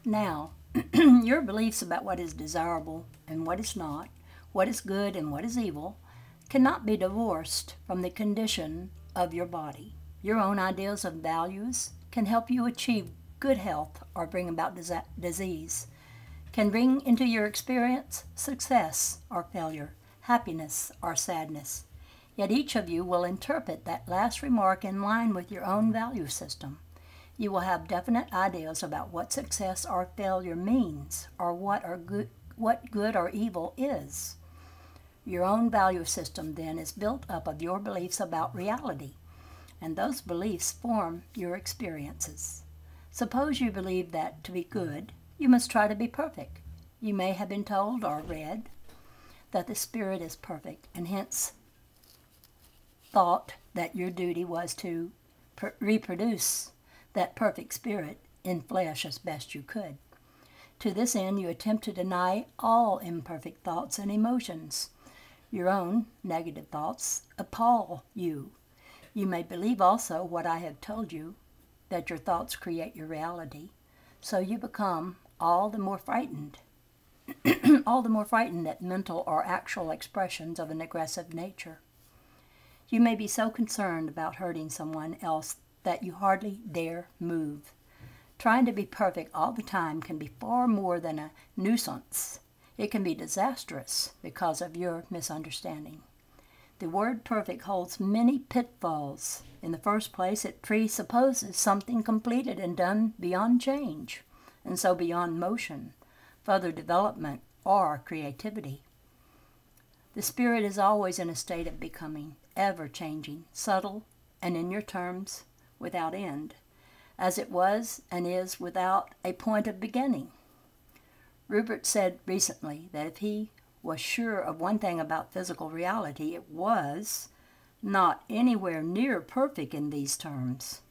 Now, your beliefs about what is desirable and what is not, what is good and what is evil, cannot be divorced from the condition of your body. Your own ideas of values can help you achieve good health or bring about disease, can bring into your experience success or failure, happiness or sadness. Yet each of you will interpret that last remark in line with your own value system. You will have definite ideas about what success or failure means, or what good or evil is. Your own value system, then, is built up of your beliefs about reality, and those beliefs form your experiences. Suppose you believe that to be good, you must try to be perfect. You may have been told or read that the Spirit is perfect, and hence thought that your duty was to reproduce that perfect Spirit in flesh as best you could. To this end, you attempt to deny all imperfect thoughts and emotions. Your own negative thoughts appall you. You may believe also what I have told you, that your thoughts create your reality, so you become all the more frightened, at mental or actual expressions of an aggressive nature. You may be so concerned about hurting someone else that you hardly dare move. Trying to be perfect all the time can be far more than a nuisance. It can be disastrous because of your misunderstanding. The word perfect holds many pitfalls. In the first place, it presupposes something completed and done beyond change, and so beyond motion, further development, or creativity. The Spirit is always in a state of becoming, ever-changing, subtle, and in your terms, without end, as it was and is without a point of beginning. Rupert said recently that if he was sure of one thing about physical reality, it was not anywhere near perfect in these terms,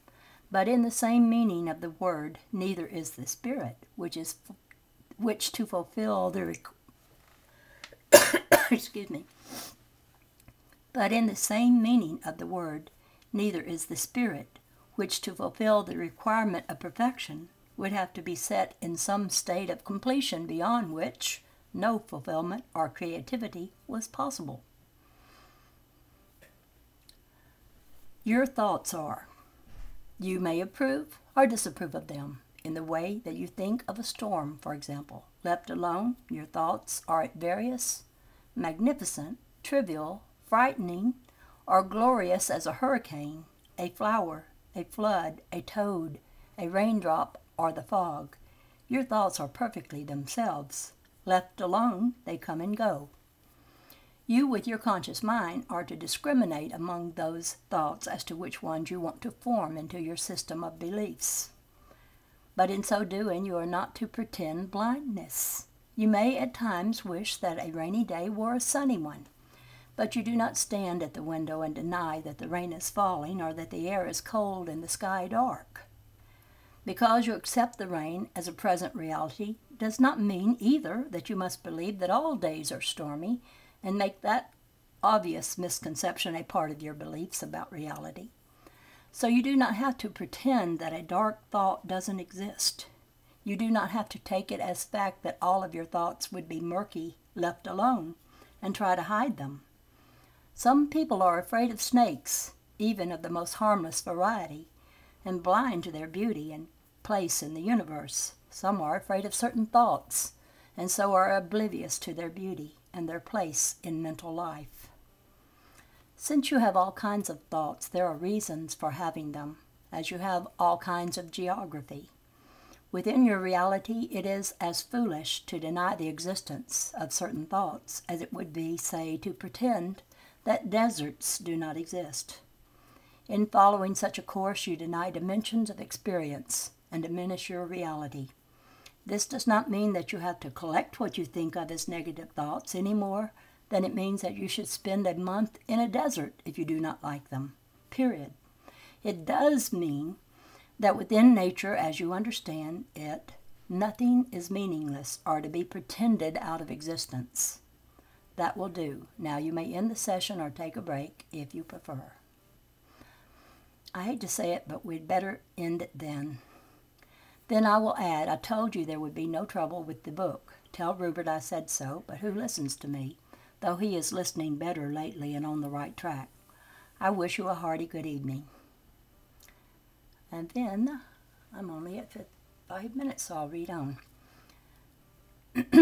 but in the same meaning of the word, neither is the Spirit, which to fulfill the excuse me. But in the same meaning of the word, neither is the Spirit, which to fulfill the requirement of perfection would have to be set in some state of completion beyond which no fulfillment or creativity was possible. Your thoughts are. You may approve or disapprove of them in the way that you think of a storm, for example. Left alone, your thoughts are at various, magnificent, trivial, frightening, or glorious as a hurricane, a flower, a flood, a toad, a raindrop, or the fog. Your thoughts are perfectly themselves. Left alone, they come and go. You, with your conscious mind, are to discriminate among those thoughts as to which ones you want to form into your system of beliefs. But in so doing, you are not to pretend blindness. You may at times wish that a rainy day were a sunny one, but you do not stand at the window and deny that the rain is falling or that the air is cold and the sky dark. Because you accept the rain as a present reality does not mean either that you must believe that all days are stormy and make that obvious misconception a part of your beliefs about reality. So you do not have to pretend that a dark thought doesn't exist. You do not have to take it as fact that all of your thoughts would be murky, left alone, and try to hide them. Some people are afraid of snakes, even of the most harmless variety, and blind to their beauty and place in the universe. Some are afraid of certain thoughts, and so are oblivious to their beauty and their place in mental life. Since you have all kinds of thoughts, there are reasons for having them, as you have all kinds of geography. Within your reality, it is as foolish to deny the existence of certain thoughts as it would be, say, to pretend that deserts do not exist. In following such a course, you deny dimensions of experience and diminish your reality. This does not mean that you have to collect what you think of as negative thoughts any more than it means that you should spend a month in a desert if you do not like them, period. It does mean that within nature, as you understand it, nothing is meaningless or to be pretended out of existence. That will do. Now you may end the session or take a break if you prefer. I hate to say it, but we'd better end it then. Then I will add, I told you there would be no trouble with the book. Tell Rupert I said so, but who listens to me, though he is listening better lately and on the right track. I wish you a hearty good evening. And then, I'm only at 5 minutes, so I'll read on.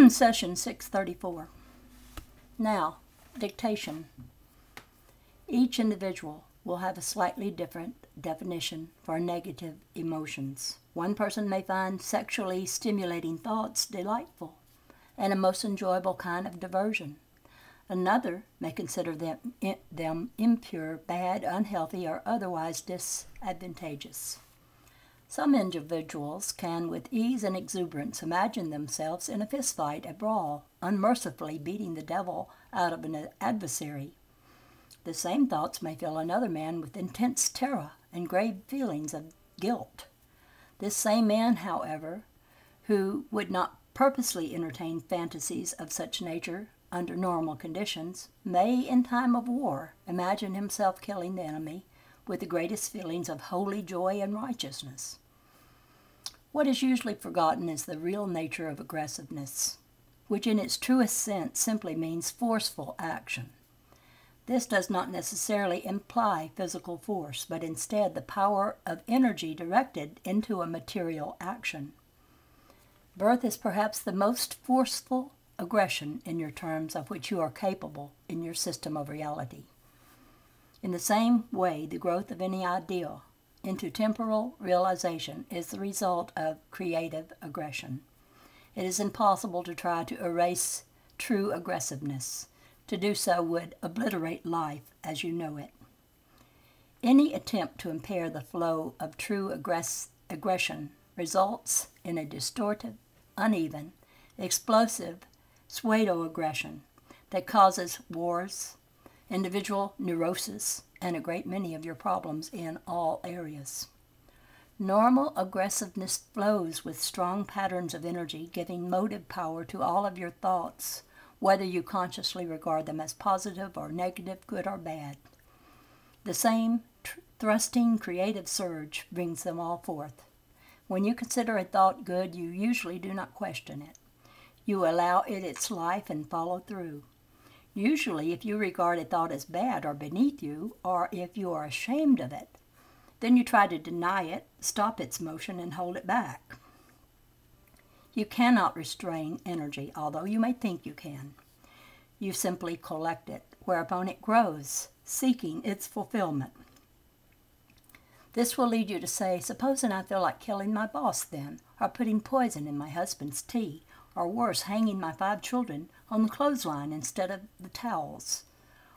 Session 634. Now, dictation. Each individual will have a slightly different definition for negative emotions. One person may find sexually stimulating thoughts delightful and a most enjoyable kind of diversion. Another may consider them impure, bad, unhealthy, or otherwise disadvantageous. Some individuals can, with ease and exuberance, imagine themselves in a fistfight, a brawl, unmercifully beating the devil out of an adversary. The same thoughts may fill another man with intense terror and grave feelings of guilt. This same man, however, who would not purposely entertain fantasies of such nature under normal conditions, may, in time of war, imagine himself killing the enemy with the greatest feelings of holy joy and righteousness. What is usually forgotten is the real nature of aggressiveness, which in its truest sense simply means forceful action. This does not necessarily imply physical force, but instead the power of energy directed into a material action. Birth is perhaps the most forceful aggression in your terms of which you are capable in your system of reality. In the same way, the growth of any idea into temporal realization is the result of creative aggression. It is impossible to try to erase true aggressiveness. To do so would obliterate life as you know it. Any attempt to impair the flow of true aggression results in a distorted, uneven, explosive pseudo-aggression that causes wars, individual neurosis, and a great many of your problems in all areas. Normal aggressiveness flows with strong patterns of energy, giving motive power to all of your thoughts, whether you consciously regard them as positive or negative, good or bad. The same thrusting creative surge brings them all forth. When you consider a thought good, you usually do not question it. You allow it its life and follow through. Usually, if you regard a thought as bad or beneath you, or if you are ashamed of it, then you try to deny it, stop its motion, and hold it back. You cannot restrain energy, although you may think you can. You simply collect it, whereupon it grows, seeking its fulfillment. This will lead you to say, supposing I feel like killing my boss then, or putting poison in my husband's tea, or worse, hanging my 5 children on the clothesline instead of the towels.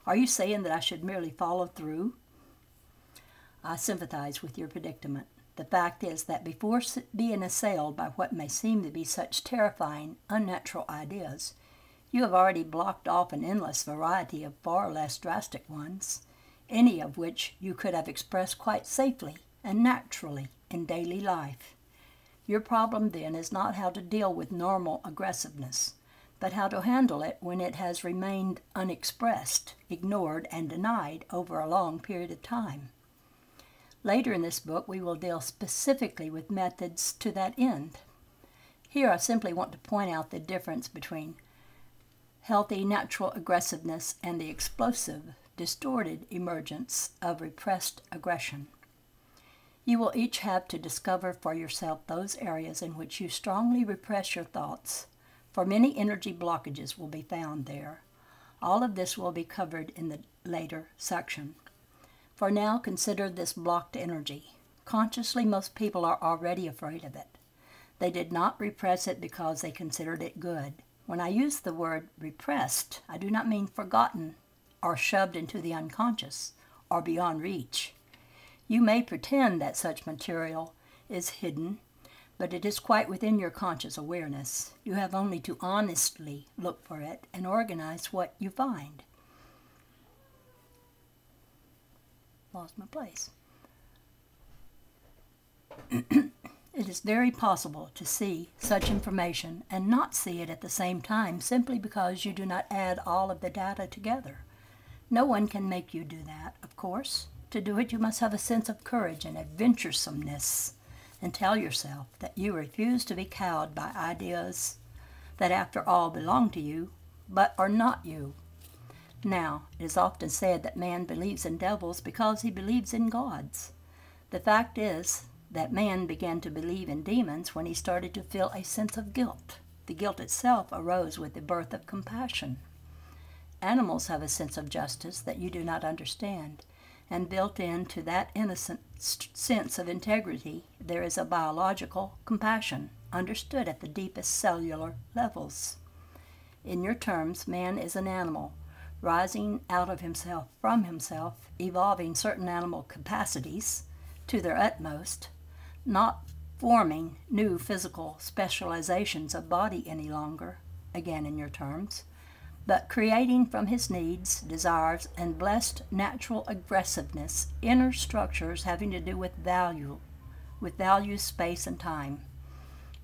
Are you saying that I should merely follow through? I sympathize with your predicament. The fact is that before being assailed by what may seem to be such terrifying, unnatural ideas, you have already blocked off an endless variety of far less drastic ones, any of which you could have expressed quite safely and naturally in daily life. Your problem then is not how to deal with normal aggressiveness, but how to handle it when it has remained unexpressed, ignored, and denied over a long period of time. Later in this book, we will deal specifically with methods to that end. Here, I simply want to point out the difference between healthy natural aggressiveness and the explosive, distorted emergence of repressed aggression. You will each have to discover for yourself those areas in which you strongly repress your thoughts, for many energy blockages will be found there. All of this will be covered in the later section. For now, consider this blocked energy. Consciously, most people are already afraid of it. They did not repress it because they considered it good. When I use the word repressed, I do not mean forgotten or shoved into the unconscious or beyond reach. You may pretend that such material is hidden, but it is quite within your conscious awareness. You have only to honestly look for it and organize what you find. Lost my place. It is very possible to see such information and not see it at the same time simply because you do not add all of the data together. No one can make you do that, of course. To do it, you must have a sense of courage and adventuresomeness. and tell yourself that you refuse to be cowed by ideas that after all belong to you, but are not you. Now, it is often said that man believes in devils because he believes in gods. The fact is that man began to believe in demons when he started to feel a sense of guilt. The guilt itself arose with the birth of compassion. Animals have a sense of justice that you do not understand, and built into that innocent sense of integrity there is a biological compassion, understood at the deepest cellular levels. In your terms, man is an animal, rising out of himself, from himself, evolving certain animal capacities to their utmost, not forming new physical specializations of body any longer, again in your terms, but creating from his needs, desires, and blessed natural aggressiveness inner structures having to do with values, space, and time.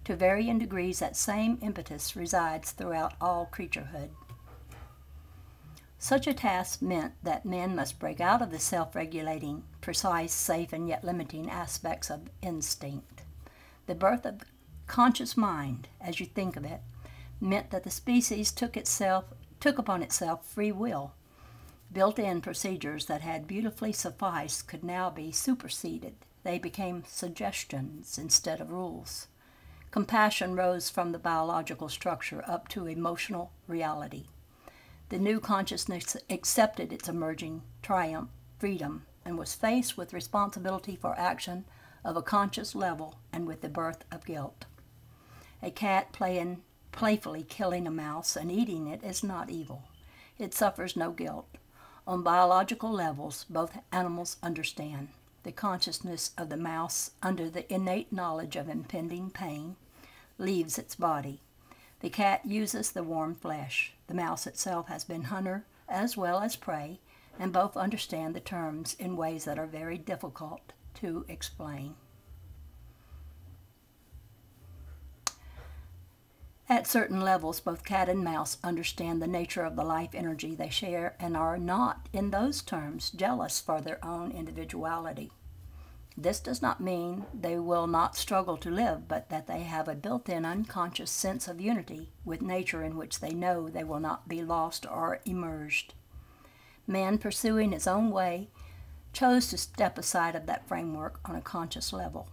To varying degrees, that same impetus resides throughout all creaturehood. Such a task meant that men must break out of the self-regulating, precise, safe, and yet limiting aspects of instinct. The birth of conscious mind, as you think of it, meant that the species took upon itself free will. Built-in procedures that had beautifully sufficed could now be superseded. They became suggestions instead of rules. Compassion rose from the biological structure up to emotional reality. The new consciousness accepted its emerging triumph, freedom, and was faced with responsibility for action of a conscious level and with the birth of guilt. A cat playfully killing a mouse and eating it is not evil. It suffers no guilt. On biological levels, both animals understand. The consciousness of the mouse, under the innate knowledge of impending pain, leaves its body. The cat uses the warm flesh. The mouse itself has been hunter as well as prey, and both understand the terms in ways that are very difficult to explain. At certain levels, both cat and mouse understand the nature of the life energy they share and are not, in those terms, jealous for their own individuality. This does not mean they will not struggle to live, but that they have a built-in unconscious sense of unity with nature in which they know they will not be lost or immersed. Man, pursuing his own way, chose to step aside of that framework on a conscious level.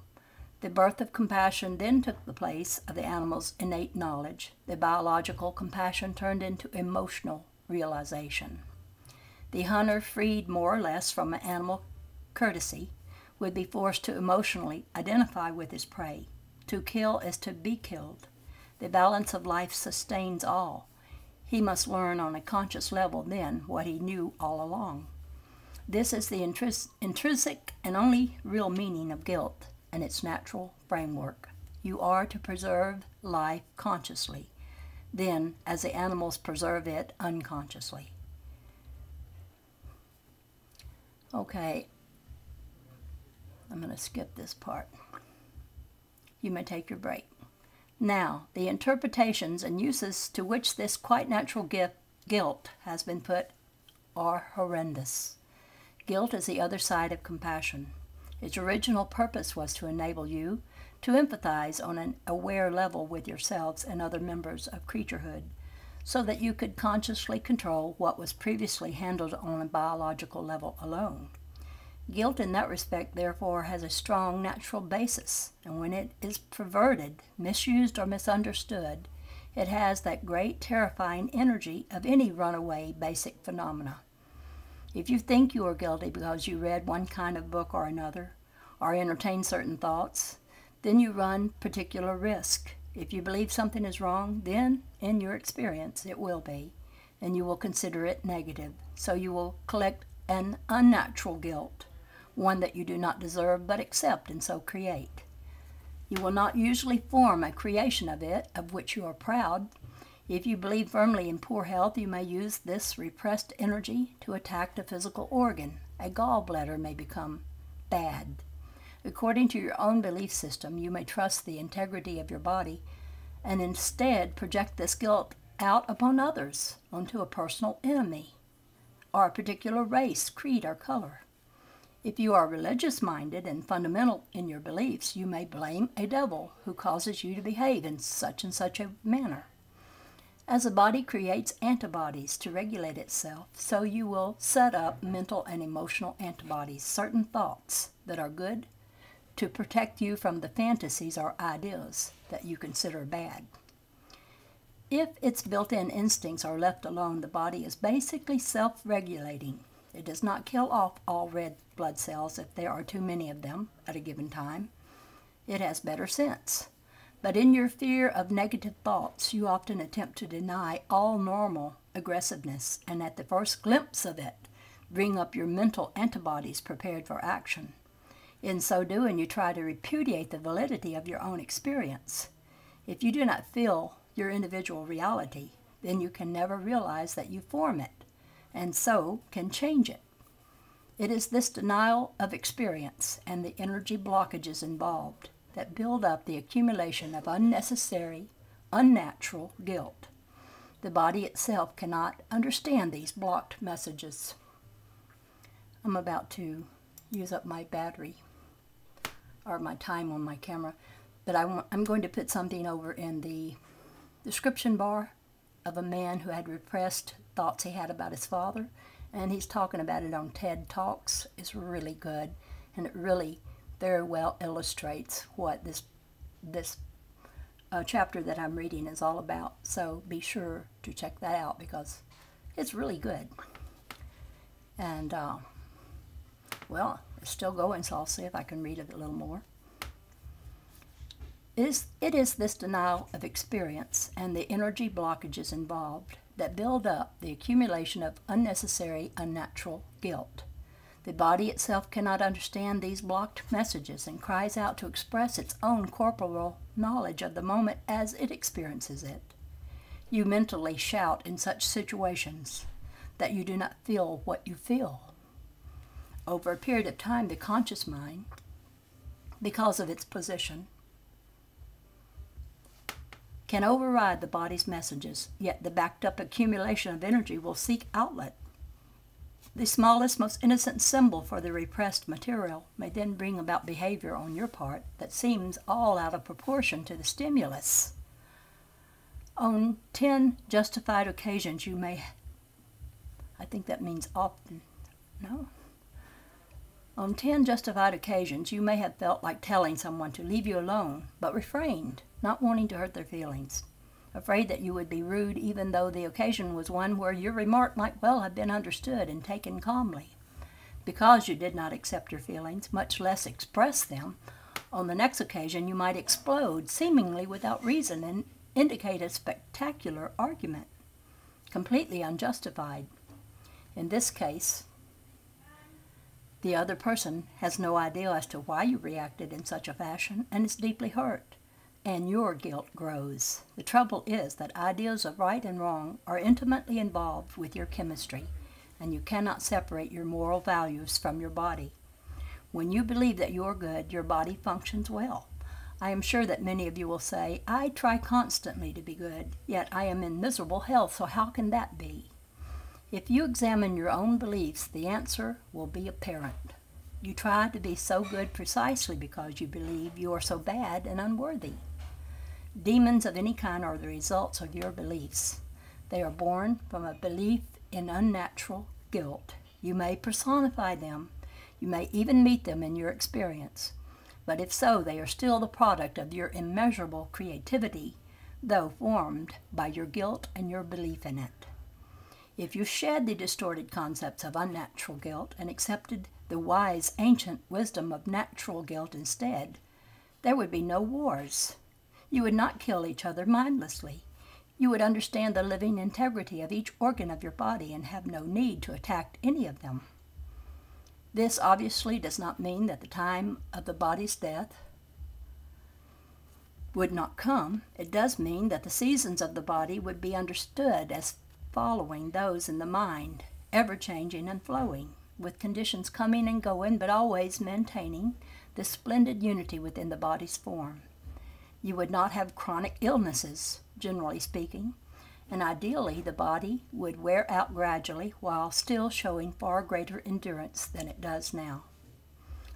The birth of compassion then took the place of the animal's innate knowledge. The biological compassion turned into emotional realization. The hunter, freed more or less from animal courtesy, would be forced to emotionally identify with his prey. To kill is to be killed. The balance of life sustains all. He must learn on a conscious level then what he knew all along. This is the intrinsic and only real meaning of guilt and its natural framework. You are to preserve life consciously, then as the animals preserve it unconsciously. Okay, I'm going to skip this part. You may take your break. Now, the interpretations and uses to which this quite natural guilt has been put are horrendous. Guilt is the other side of compassion. Its original purpose was to enable you to empathize on an aware level with yourselves and other members of creaturehood, so that you could consciously control what was previously handled on a biological level alone. Guilt in that respect, therefore, has a strong natural basis, and when it is perverted, misused, or misunderstood, it has that great terrifying energy of any runaway basic phenomena. If you think you are guilty because you read one kind of book or another, or entertain certain thoughts, then you run particular risk. If you believe something is wrong, then, in your experience, it will be, and you will consider it negative. So you will collect an unnatural guilt, one that you do not deserve but accept and so create. You will not usually form a creation of it of which you are proud. If you believe firmly in poor health, you may use this repressed energy to attack the physical organ. A gallbladder may become bad. According to your own belief system, you may trust the integrity of your body and instead project this guilt out upon others, onto a personal enemy, or a particular race, creed, or color. If you are religious-minded and fundamental in your beliefs, you may blame a devil who causes you to behave in such and such a manner. As the body creates antibodies to regulate itself, so you will set up mental and emotional antibodies, certain thoughts that are good, to protect you from the fantasies or ideas that you consider bad. If its built-in instincts are left alone, the body is basically self-regulating. It does not kill off all red blood cells if there are too many of them at a given time. It has better sense. But in your fear of negative thoughts, you often attempt to deny all normal aggressiveness, and at the first glimpse of it, bring up your mental antibodies prepared for action. In so doing, you try to repudiate the validity of your own experience. If you do not feel your individual reality, then you can never realize that you form it, and so can change it. It is this denial of experience and the energy blockages involved that build up the accumulation of unnecessary, unnatural guilt. The body itself cannot understand these blocked messages. I'm about to use up my battery, or my time on my camera, but I'm going to put something over in the description bar of a man who had repressed thoughts he had about his father, and he's talking about it on TED Talks. It's really good, and it really very well illustrates what this chapter that I'm reading is all about. So be sure to check that out because it's really good. And well, it's still going, so I'll see if I can read it a little more. It is this denial of experience and the energy blockages involved that build up the accumulation of unnecessary, unnatural guilt. The body itself cannot understand these blocked messages and cries out to express its own corporeal knowledge of the moment as it experiences it. You mentally shout in such situations that you do not feel what you feel. Over a period of time, the conscious mind, because of its position, can override the body's messages, yet the backed-up accumulation of energy will seek outlet. The smallest, most innocent symbol for the repressed material may then bring about behavior on your part that seems all out of proportion to the stimulus. On 10 justified occasions you may, I think that means often, no? On 10 justified occasions you may have felt like telling someone to leave you alone, but refrained, not wanting to hurt their feelings, afraid that you would be rude even though the occasion was one where your remark might well have been understood and taken calmly. Because you did not accept your feelings, much less express them, on the next occasion you might explode, seemingly without reason, and indicate a spectacular argument, completely unjustified. In this case, the other person has no idea as to why you reacted in such a fashion and is deeply hurt, and your guilt grows. The trouble is that ideas of right and wrong are intimately involved with your chemistry, and you cannot separate your moral values from your body. When you believe that you are good, your body functions well. I am sure that many of you will say, I try constantly to be good, yet I am in miserable health, so how can that be? If you examine your own beliefs, the answer will be apparent. You try to be so good precisely because you believe you are so bad and unworthy. Demons of any kind are the results of your beliefs. They are born from a belief in unnatural guilt. You may personify them. You may even meet them in your experience. But if so, they are still the product of your immeasurable creativity, though formed by your guilt and your belief in it. If you shed the distorted concepts of unnatural guilt and accepted the wise ancient wisdom of natural guilt instead, there would be no wars. You would not kill each other mindlessly. You would understand the living integrity of each organ of your body and have no need to attack any of them. This obviously does not mean that the time of the body's death would not come. It does mean that the seasons of the body would be understood as following those in the mind, ever-changing and flowing, with conditions coming and going, but always maintaining the splendid unity within the body's form. You would not have chronic illnesses, generally speaking, and ideally the body would wear out gradually while still showing far greater endurance than it does now.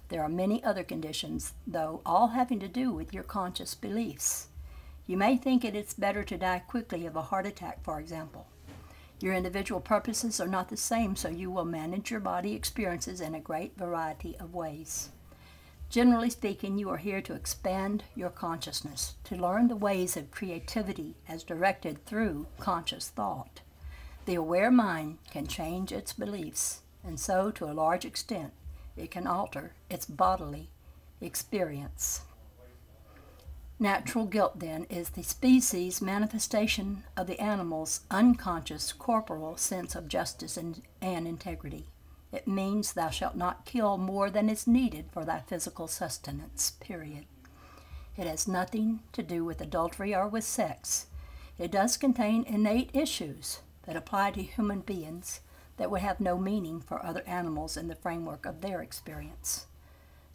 There are many other conditions, though, all having to do with your conscious beliefs. You may think it is better to die quickly of a heart attack, for example. Your individual purposes are not the same, so you will manage your body experiences in a great variety of ways. Generally speaking, you are here to expand your consciousness, to learn the ways of creativity as directed through conscious thought. The aware mind can change its beliefs, and so, to a large extent, it can alter its bodily experience. Natural guilt, then, is the species manifestation of the animal's unconscious corporal sense of justice and integrity. It means thou shalt not kill more than is needed for thy physical sustenance, period. It has nothing to do with adultery or with sex. It does contain innate issues that apply to human beings that would have no meaning for other animals in the framework of their experience.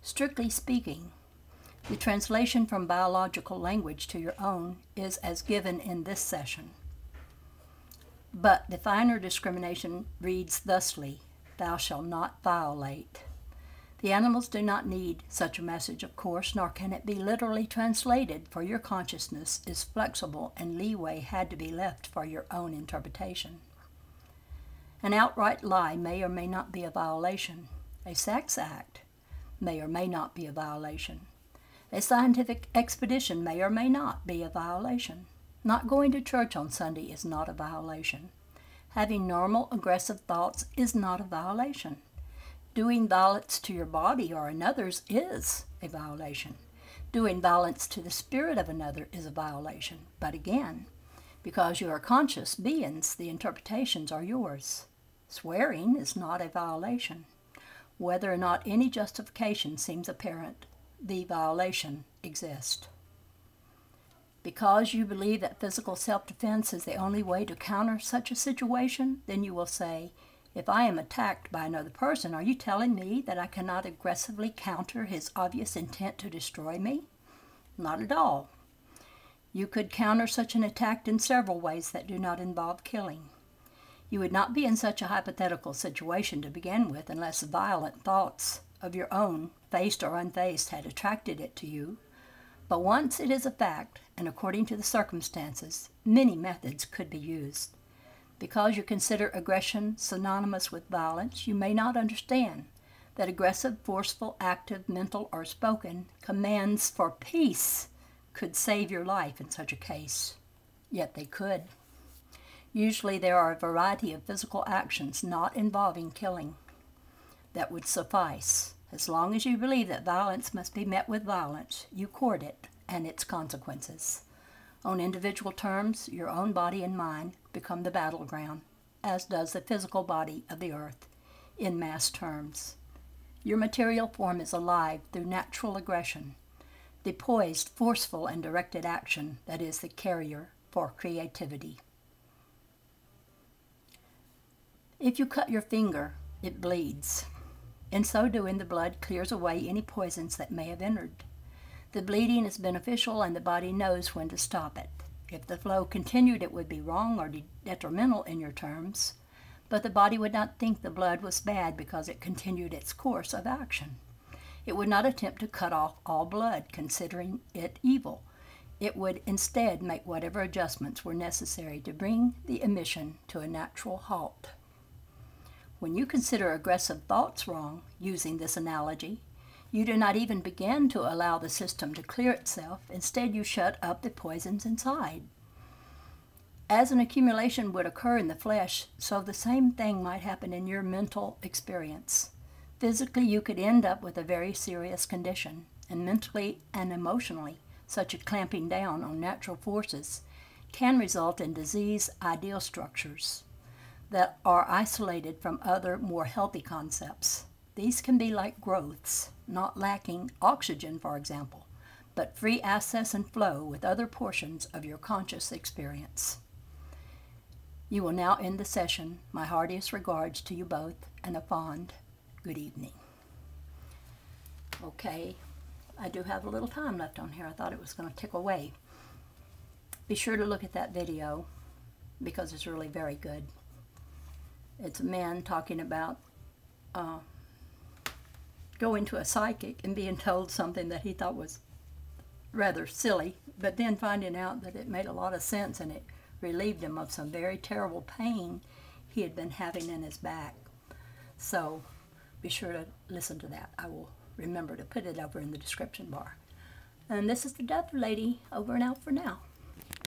Strictly speaking, the translation from biological language to your own is as given in this session. But the finer discrimination reads thusly: thou shalt not violate. The animals do not need such a message, of course, nor can it be literally translated, for your consciousness is flexible and leeway had to be left for your own interpretation. An outright lie may or may not be a violation. A sex act may or may not be a violation. A scientific expedition may or may not be a violation. Not going to church on Sunday is not a violation. Having normal aggressive thoughts is not a violation. Doing violence to your body or another's is a violation. Doing violence to the spirit of another is a violation. But again, because you are conscious beings, the interpretations are yours. Swearing is not a violation. Whether or not any justification seems apparent, the violation exists. Because you believe that physical self-defense is the only way to counter such a situation, then you will say, if I am attacked by another person, are you telling me that I cannot aggressively counter his obvious intent to destroy me? Not at all. You could counter such an attack in several ways that do not involve killing. You would not be in such a hypothetical situation to begin with unless violent thoughts of your own, faced or unfaced, had attracted it to you. But once it is a fact, and according to the circumstances, many methods could be used. Because you consider aggression synonymous with violence, you may not understand that aggressive, forceful, active, mental, or spoken commands for peace could save your life in such a case. Yet they could. Usually there are a variety of physical actions not involving killing that would suffice. As long as you believe that violence must be met with violence, you court it and its consequences. On individual terms, your own body and mind become the battleground, as does the physical body of the earth, in mass terms. Your material form is alive through natural aggression, the poised, forceful, and directed action that is the carrier for creativity. If you cut your finger, it bleeds. In so doing, the blood clears away any poisons that may have entered. The bleeding is beneficial, and the body knows when to stop it. If the flow continued, it would be wrong or detrimental in your terms, but the body would not think the blood was bad because it continued its course of action. It would not attempt to cut off all blood, considering it evil. It would instead make whatever adjustments were necessary to bring the emission to a natural halt. When you consider aggressive thoughts wrong, using this analogy, you do not even begin to allow the system to clear itself. Instead, you shut up the poisons inside. As an accumulation would occur in the flesh, so the same thing might happen in your mental experience. Physically, you could end up with a very serious condition, and mentally and emotionally, such a clamping down on natural forces can result in disease-ideal structures that are isolated from other, more healthy concepts. These can be like growths, not lacking oxygen, for example, but free access and flow with other portions of your conscious experience. You will now end the session. My heartiest regards to you both, and a fond good evening. Okay, I do have a little time left on here. I thought it was going to tick away. Be sure to look at that video because it's really very good. It's a man talking about going to a psychic and being told something that he thought was rather silly, but then finding out that it made a lot of sense and it relieved him of some very terrible pain he had been having in his back. So be sure to listen to that. I will remember to put it over in the description bar. And this is the Death Lady, over and out for now.